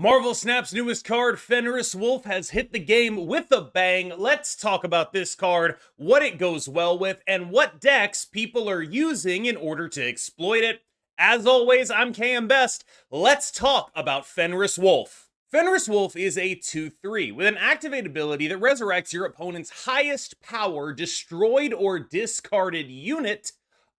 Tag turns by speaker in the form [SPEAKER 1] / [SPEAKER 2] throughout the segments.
[SPEAKER 1] Marvel Snap's newest card, Fenris Wolf, has hit the game with a bang. Let's talk about this card, what it goes well with, and what decks people are using in order to exploit it. As always, I'm KM Best. Let's talk about Fenris Wolf. Fenris Wolf is a 2/3 with an activate ability that resurrects your opponent's highest power destroyed or discarded unit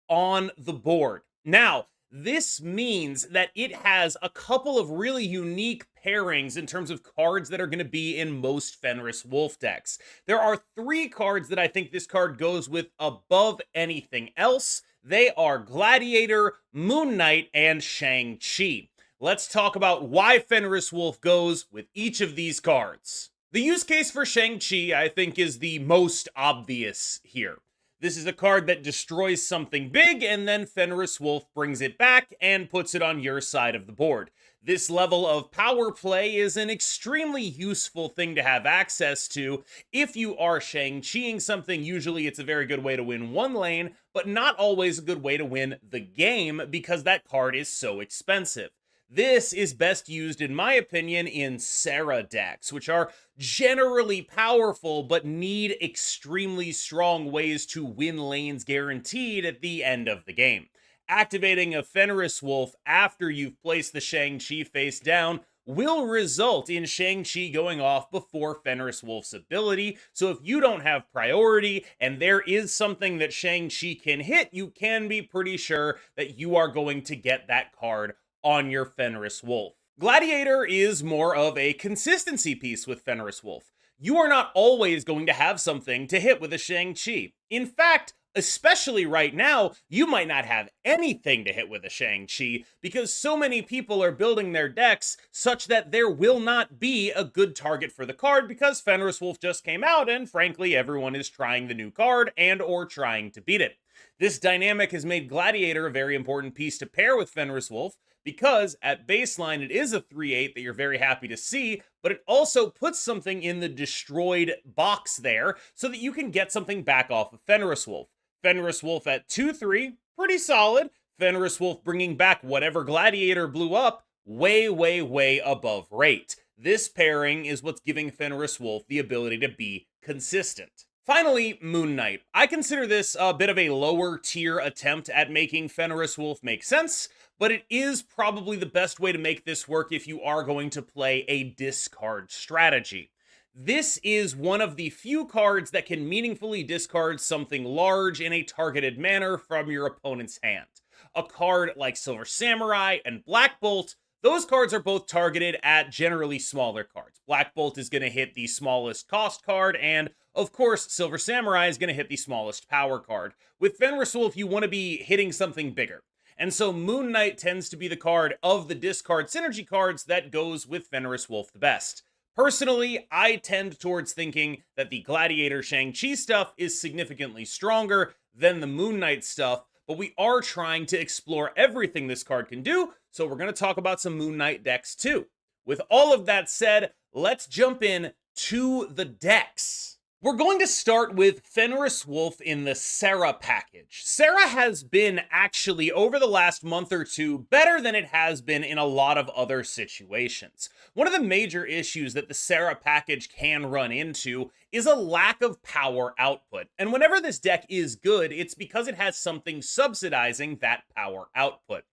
[SPEAKER 1] on the board. Now, this means that it has a couple of really unique pairings in terms of cards that are going to be in most Fenris Wolf decks. There are three cards that I think this card goes with above anything else. They are Gladiator, Moon Knight, and Shang-Chi. Let's talk about why Fenris Wolf goes with each of these cards. The use case for Shang-Chi, I think, is the most obvious here. This is a card that destroys something big, and then Fenris Wolf brings it back and puts it on your side of the board. This level of power play is an extremely useful thing to have access to. If you are Shang-Chiing something, usually it's a very good way to win one lane, but not always a good way to win the game because that card is so expensive. This is best used, in my opinion, in Sarah decks, which are generally powerful but need extremely strong ways to win lanes guaranteed at the end of the game. Activating a Fenris Wolf after you've placed the Shang-Chi face down will result in Shang-Chi going off before Fenris Wolf's ability, so if you don't have priority and there is something that Shang-Chi can hit, you can be pretty sure that you are going to get that card on your Fenris Wolf. Gladiator is more of a consistency piece with Fenris Wolf. You are not always going to have something to hit with a Shang-Chi. In fact, especially right now, you might not have anything to hit with a Shang-Chi because so many people are building their decks such that there will not be a good target for the card because Fenris Wolf just came out and frankly everyone is trying the new card and or trying to beat it. This dynamic has made Gladiator a very important piece to pair with Fenris Wolf because at baseline it is a 3/8 that you're very happy to see, but it also puts something in the destroyed box there so that you can get something back off of Fenris Wolf. Fenris Wolf at 2/3, pretty solid. Fenris Wolf bringing back whatever Gladiator blew up, way above rate. This pairing is what's giving Fenris Wolf the ability to be consistent. Finally, Moon Knight. I consider this a bit of a lower tier attempt at making Fenris Wolf make sense, but it is probably the best way to make this work if you are going to play a discard strategy. This is one of the few cards that can meaningfully discard something large in a targeted manner from your opponent's hand. A card like Silver Samurai and Black Bolt, those cards are both targeted at generally smaller cards. Black Bolt is going to hit the smallest cost card, and of course, Silver Samurai is going to hit the smallest power card. With Fenris Wolf, you want to be hitting something bigger. And so Moon Knight tends to be the card of the discard synergy cards that goes with Fenris Wolf the best. Personally, I tend towards thinking that the Gladiator Shang-Chi stuff is significantly stronger than the Moon Knight stuff, but we are trying to explore everything this card can do, so we're going to talk about some Moon Knight decks too. With all of that said, let's jump in to the decks. We're going to start with Fenris Wolf in the Sarah package. Sarah has been actually, over the last month or two, better than it has been in a lot of other situations. One of the major issues that the Sarah package can run into is a lack of power output. And whenever this deck is good, it's because it has something subsidizing that power output.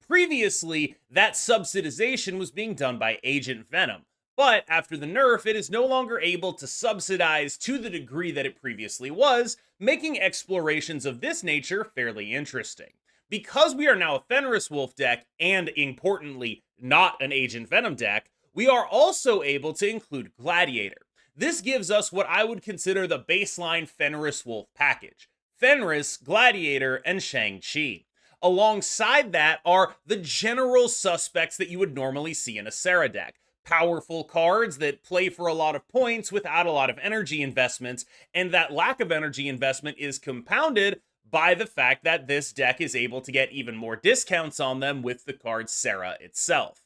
[SPEAKER 1] Previously, that subsidization was being done by Agent Venom. But after the nerf, it is no longer able to subsidize to the degree that it previously was, making explorations of this nature fairly interesting. Because we are now a Fenris Wolf deck, and importantly, not an Agent Venom deck, we are also able to include Gladiator. This gives us what I would consider the baseline Fenris Wolf package: Fenris, Gladiator, and Shang-Chi. Alongside that are the general suspects that you would normally see in a Sarah deck. Powerful cards that play for a lot of points without a lot of energy investments, and that lack of energy investment is compounded by the fact that this deck is able to get even more discounts on them with the card Sarah itself.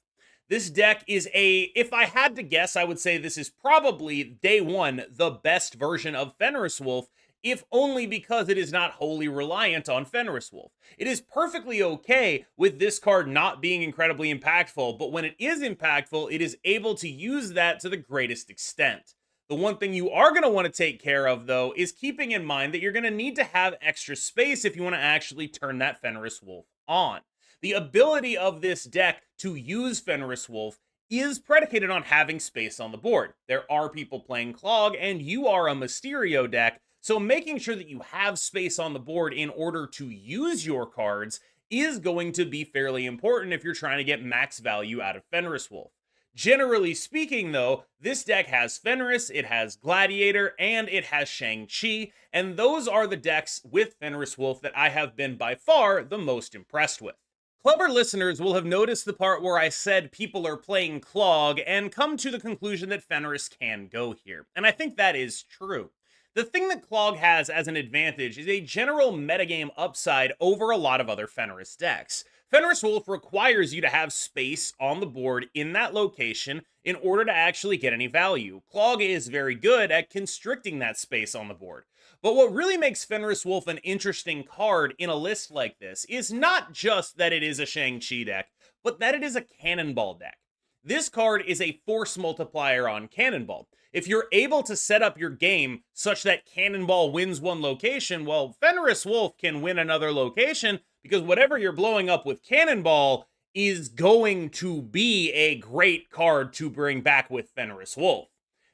[SPEAKER 1] This deck is if I had to guess, I would say this is probably day one the best version of Fenris Wolf if only because it is not wholly reliant on Fenris Wolf. It is perfectly okay with this card not being incredibly impactful, but when it is impactful, it is able to use that to the greatest extent. The one thing you are going to want to take care of, though, is keeping in mind that you're going to need to have extra space if you want to actually turn that Fenris Wolf on. The ability of this deck to use Fenris Wolf is predicated on having space on the board. There are people playing Clog, and you are a Mysterio deck, so making sure that you have space on the board in order to use your cards is going to be fairly important if you're trying to get max value out of Fenris Wolf. Generally speaking, though, this deck has Fenris, it has Gladiator, and it has Shang-Chi, and those are the decks with Fenris Wolf that I have been by far the most impressed with. Clever listeners will have noticed the part where I said people are playing Clog and come to the conclusion that Fenris can go here, and I think that is true. The thing that Clog has as an advantage is a general metagame upside over a lot of other Fenris decks. Fenris Wolf requires you to have space on the board in that location in order to actually get any value. Clog is very good at constricting that space on the board. But what really makes Fenris Wolf an interesting card in a list like this is not just that it is a Shang-Chi deck, but that it is a Cannonball deck. This card is a force multiplier on Cannonball. If you're able to set up your game such that Cannonball wins one location, well, Fenris Wolf can win another location because whatever you're blowing up with Cannonball is going to be a great card to bring back with Fenris Wolf.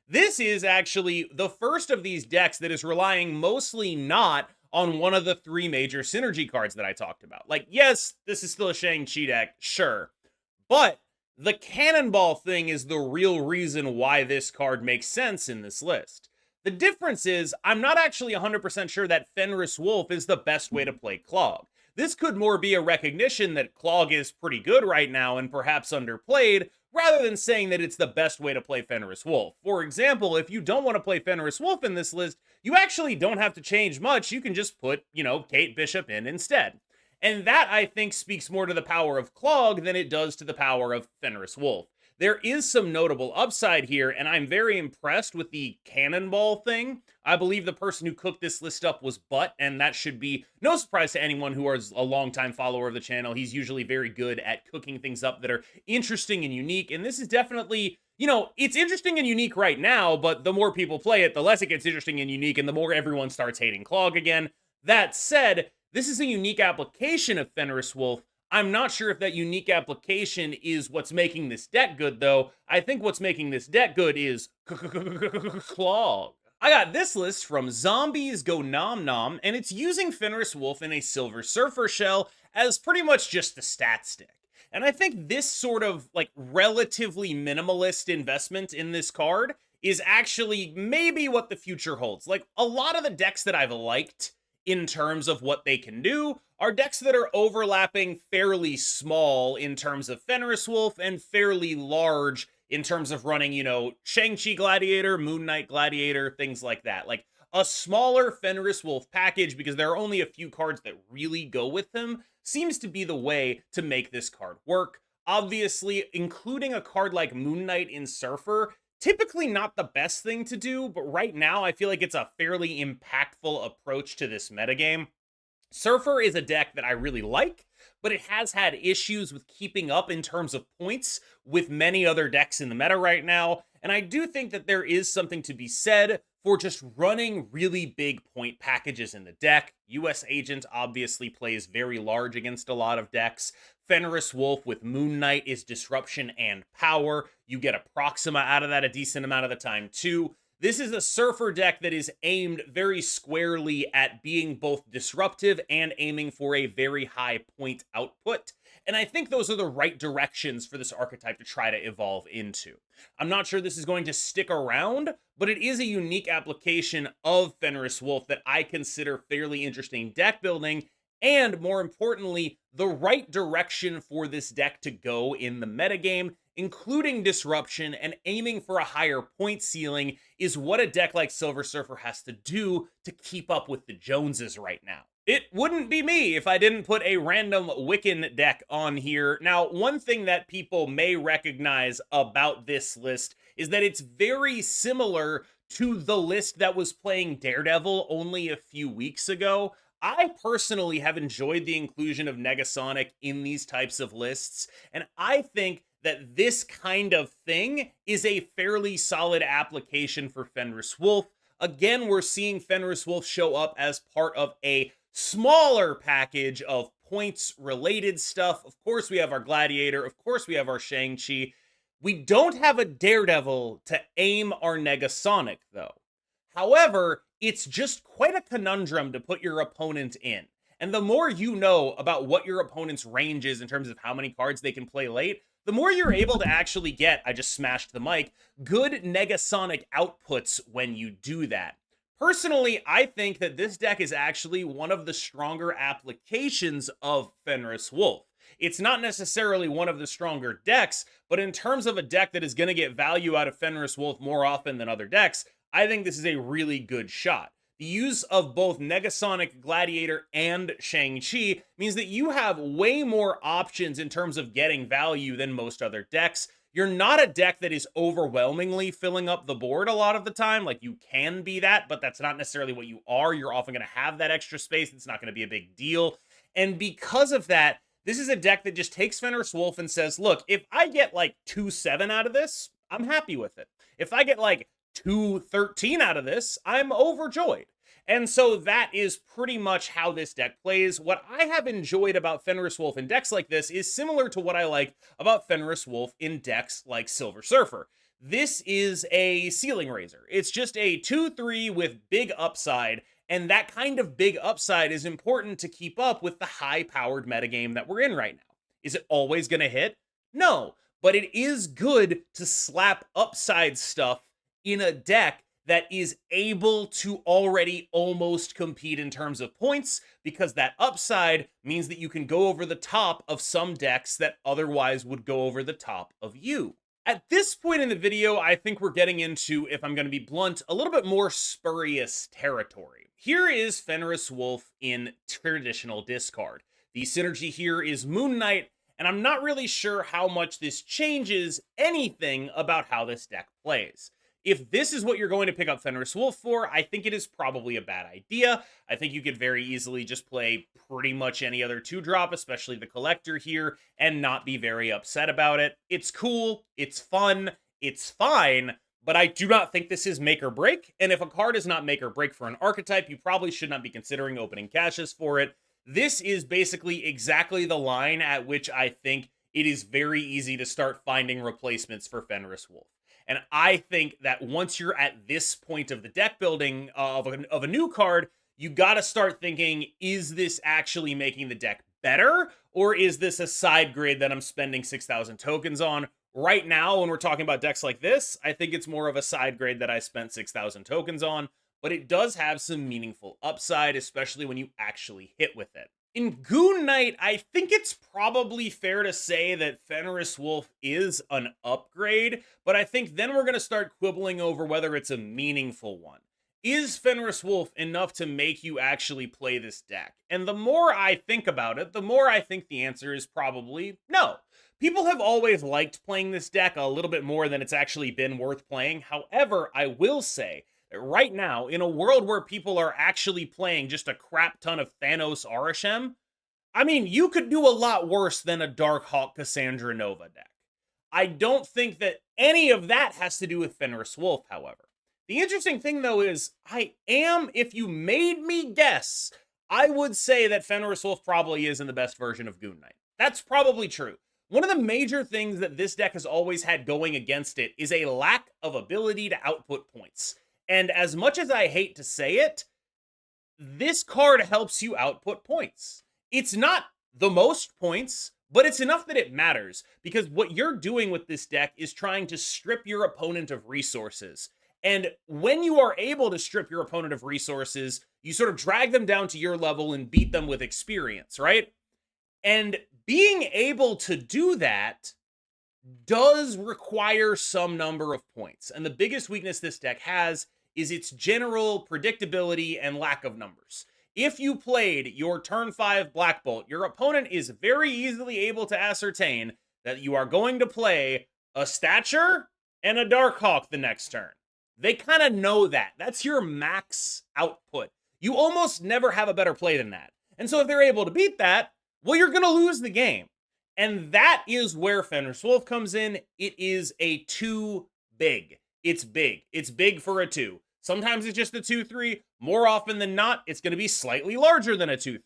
[SPEAKER 1] This is actually the first of these decks that is relying mostly not on one of the three major synergy cards that I talked about. Like, yes, this is still a Shang-Chi deck, sure, but the Cannonball thing is the real reason why this card makes sense in this list. The difference is, I'm not actually 100% sure that Fenris Wolf is the best way to play Clog. This could more be a recognition that Clog is pretty good right now and perhaps underplayed, rather than saying that it's the best way to play Fenris Wolf. For example, if you don't want to play Fenris Wolf in this list, you actually don't have to change much. You can just put, Kate Bishop in instead. And that, I think, speaks more to the power of Clog than it does to the power of Fenris Wolf. There is some notable upside here, and I'm very impressed with the Cannonball thing. I believe the person who cooked this list up was Butt, and that should be no surprise to anyone who is a longtime follower of the channel. He's usually very good at cooking things up that are interesting and unique, and this is definitely, it's interesting and unique right now, but the more people play it, the less it gets interesting and unique, and the more everyone starts hating Clog again. That said, this is a unique application of Fenris Wolf. I'm not sure if that unique application is what's making this deck good, though. I think what's making this deck good is Clog. I got this list from Zombies Go Nom Nom, and it's using Fenris Wolf in a Silver Surfer shell as pretty much just the stat stick. And I think this sort of, relatively minimalist investment in this card is actually maybe what the future holds. Like, a lot of the decks that I've liked in terms of what they can do are decks that are overlapping fairly small in terms of Fenris Wolf and fairly large in terms of running, Shang-Chi Gladiator, Moon Knight Gladiator, things like that. Like a smaller Fenris Wolf package, because there are only a few cards that really go with them, seems to be the way to make this card work. Obviously, including a card like Moon Knight in Surfer, typically not the best thing to do, but right now I feel like it's a fairly impactful approach to this metagame. Surfer is a deck that I really like, but it has had issues with keeping up in terms of points with many other decks in the meta right now, and I do think that there is something to be said for just running really big point packages in the deck. US Agent obviously plays very large against a lot of decks. Fenris Wolf with Moon Knight is disruption and power. You get a Proxima out of that a decent amount of the time too. This is a Surfer deck that is aimed very squarely at being both disruptive and aiming for a very high point output. And I think those are the right directions for this archetype to try to evolve into. I'm not sure this is going to stick around, but it is a unique application of Fenris Wolf that I consider fairly interesting deck building, and more importantly, the right direction for this deck to go in the metagame including disruption and aiming for a higher point ceiling, is what a deck like Silver Surfer has to do to keep up with the Joneses right now. It wouldn't be me if I didn't put a random Wiccan deck on here. Now, one thing that people may recognize about this list is that it's very similar to the list that was playing Daredevil only a few weeks ago. I personally have enjoyed the inclusion of Negasonic in these types of lists, and I think that this kind of thing is a fairly solid application for Fenris Wolf. Again, we're seeing Fenris Wolf show up as part of a smaller package of points related stuff. Of course, we have our Gladiator. Of course, we have our Shang-Chi. We don't have a Daredevil to aim our Negasonic, though. However, it's just quite a conundrum to put your opponent in. And the more you know about what your opponent's range is in terms of how many cards they can play late, the more you're able to actually get, I just smashed the mic, good Negasonic outputs when you do that. Personally, I think that this deck is actually one of the stronger applications of Fenris Wolf. It's not necessarily one of the stronger decks, but in terms of a deck that is going to get value out of Fenris Wolf more often than other decks, I think this is a really good shot. The use of both Negasonic, Gladiator, and Shang-Chi means that you have way more options in terms of getting value than most other decks. You're not a deck that is overwhelmingly filling up the board a lot of the time. Like, you can be that, but that's not necessarily what you are. You're often going to have that extra space. It's not going to be a big deal. And because of that, this is a deck that just takes Fenris Wolf and says, look, if I get like 2-7 out of this, I'm happy with it. If I get like 2-13 out of this, I'm overjoyed. And so that is pretty much how this deck plays. What I have enjoyed about Fenris Wolf in decks like this is similar to what I like about Fenris Wolf in decks like Silver Surfer. This is a ceiling raiser. It's just a 2-3 with big upside, and that kind of big upside is important to keep up with the high-powered metagame that we're in right now. Is it always going to hit? No, but it is good to slap upside stuff in a deck that is able to already almost compete in terms of points, because that upside means that you can go over the top of some decks that otherwise would go over the top of you. At this point in the video, I think we're getting into, if I'm going to be blunt, a little bit more spurious territory. Here is Fenris Wolf in traditional discard. The synergy here is Moon Knight, and I'm not really sure how much this changes anything about how this deck plays. If this is what you're going to pick up Fenris Wolf for, I think it is probably a bad idea. I think you could very easily just play pretty much any other 2-drop, especially the Collector here, and not be very upset about it. It's cool, it's fun, it's fine, but I do not think this is make or break, and if a card is not make or break for an archetype, you probably should not be considering opening caches for it. This is basically exactly the line at which I think it is very easy to start finding replacements for Fenris Wolf. And I think that once you're at this point of the deck building of a new card, you got to start thinking, is this actually making the deck better? Or is this a side grade that I'm spending 6,000 tokens on? Right now, when we're talking about decks like this, I think it's more of a side grade that I spent 6,000 tokens on, but it does have some meaningful upside, especially when you actually hit with it. In Goon Knight, I think it's probably fair to say that Fenris Wolf is an upgrade, but I think then we're going to start quibbling over whether it's a meaningful one. Is Fenris Wolf enough to make you actually play this deck? And the more I think about it, the more I think the answer is probably no. People have always liked playing this deck a little bit more than it's actually been worth playing. However, I will say right now, in a world where people are actually playing just a crap ton of Thanos Arishem, I mean, you could do a lot worse than a Darkhawk Cassandra Nova deck. I don't think that any of that has to do with Fenris Wolf, however. The interesting thing, though, is if you made me guess, I would say that Fenris Wolf probably isn't the best version of Goon Knight. That's probably true. One of the major things that this deck has always had going against it is a lack of ability to output points. And as much as I hate to say it, this card helps you output points. It's not the most points, but it's enough that it matters, because what you're doing with this deck is trying to strip your opponent of resources. And when you are able to strip your opponent of resources, you sort of drag them down to your level and beat them with experience, right? And being able to do that does require some number of points. And the biggest weakness this deck has is its general predictability and lack of numbers. If you played your turn 5 Black Bolt, your opponent is very easily able to ascertain that you are going to play a Stature and a Darkhawk the next turn. They kind of know that. That's your max output. You almost never have a better play than that. And so if they're able to beat that, well, you're going to lose the game. And that is where Fenris Wolf comes in. It is a 2 big. It's big. It's big for a 2. Sometimes it's just a 2-3. More often than not, it's going to be slightly larger than a 2-3.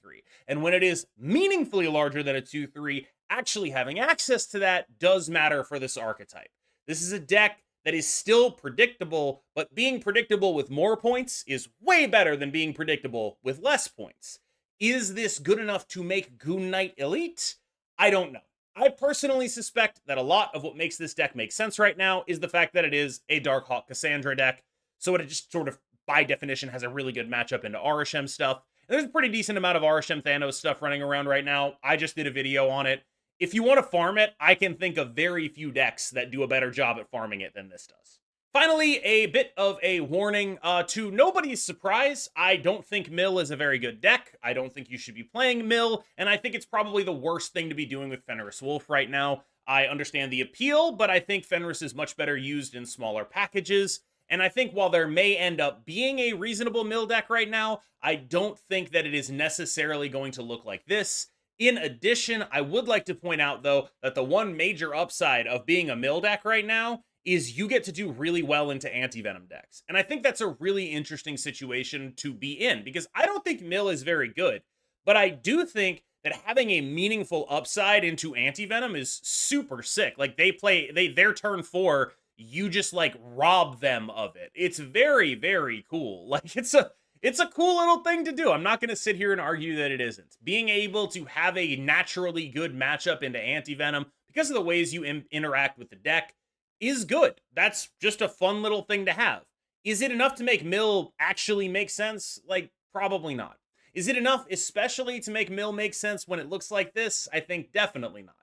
[SPEAKER 1] And when it is meaningfully larger than a 2-3, actually having access to that does matter for this archetype. This is a deck that is still predictable, but being predictable with more points is way better than being predictable with less points. Is this good enough to make Goon Knight elite? I don't know. I personally suspect that a lot of what makes this deck make sense right now is the fact that it is a Darkhawk Cassandra deck, so it just sort of, by definition, has a really good matchup into Arishem stuff. And there's a pretty decent amount of Arishem Thanos stuff running around right now. I just did a video on it. If you want to farm it, I can think of very few decks that do a better job at farming it than this does. Finally, a bit of a warning. To nobody's surprise, I don't think Mill is a very good deck. I don't think you should be playing Mill, and I think it's probably the worst thing to be doing with Fenris Wolf right now. I understand the appeal, but I think Fenris is much better used in smaller packages. And I think while there may end up being a reasonable Mill deck right now, I don't think that it is necessarily going to look like this. In addition, I would like to point out, though, that the one major upside of being a Mill deck right now is you get to do really well into anti-venom decks. And I think that's a really interesting situation to be in, because I don't think Mill is very good, but I do think that having a meaningful upside into anti-venom is super sick. Like, their turn 4, you just like rob them of it. It's very, very cool. Like, it's a cool little thing to do. I'm not going to sit here and argue that it isn't. Being able to have a naturally good matchup into anti-venom because of the ways you interact with the deck is good. That's just a fun little thing to have. Is it enough to make Mill actually make sense? Like, probably not. Is it enough especially to make Mill make sense when it looks like this? I think definitely not.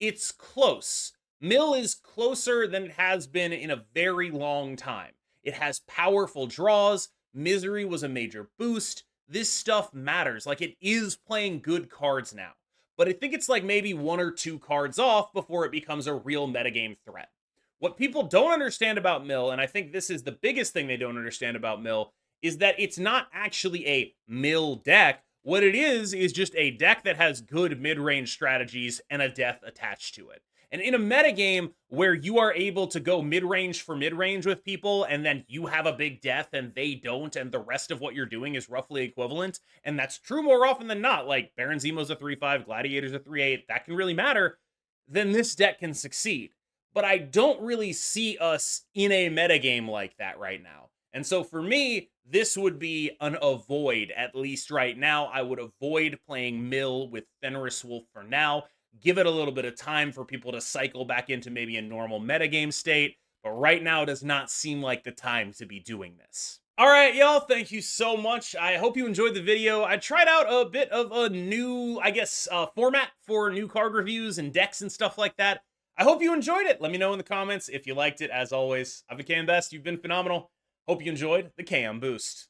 [SPEAKER 1] It's close. Mill is closer than it has been in a very long time. It has powerful draws. Misery was a major boost. This stuff matters. Like, it is playing good cards now. But I think it's like maybe 1 or 2 cards off before it becomes a real metagame threat. What people don't understand about Mill, and I think this is the biggest thing they don't understand about Mill, is that it's not actually a Mill deck. What it is just a deck that has good mid-range strategies and a death attached to it. And in a metagame where you are able to go mid-range for mid-range with people, and then you have a big death and they don't, and the rest of what you're doing is roughly equivalent, and that's true more often than not, like Baron Zemo's a 3-5, Gladiator's a 3-8, that can really matter, then this deck can succeed. But I don't really see us in a metagame like that right now. And so for me, this would be an avoid, at least right now. I would avoid playing Mill with Fenris Wolf for now. Give it a little bit of time for people to cycle back into maybe a normal metagame state. But right now, it does not seem like the time to be doing this. All right, y'all, thank you so much. I hope you enjoyed the video. I tried out a bit of a new, format for new card reviews and decks and stuff like that. I hope you enjoyed it. Let me know in the comments if you liked it. As always, I've been KM Best. You've been phenomenal. Hope you enjoyed the KM Boost.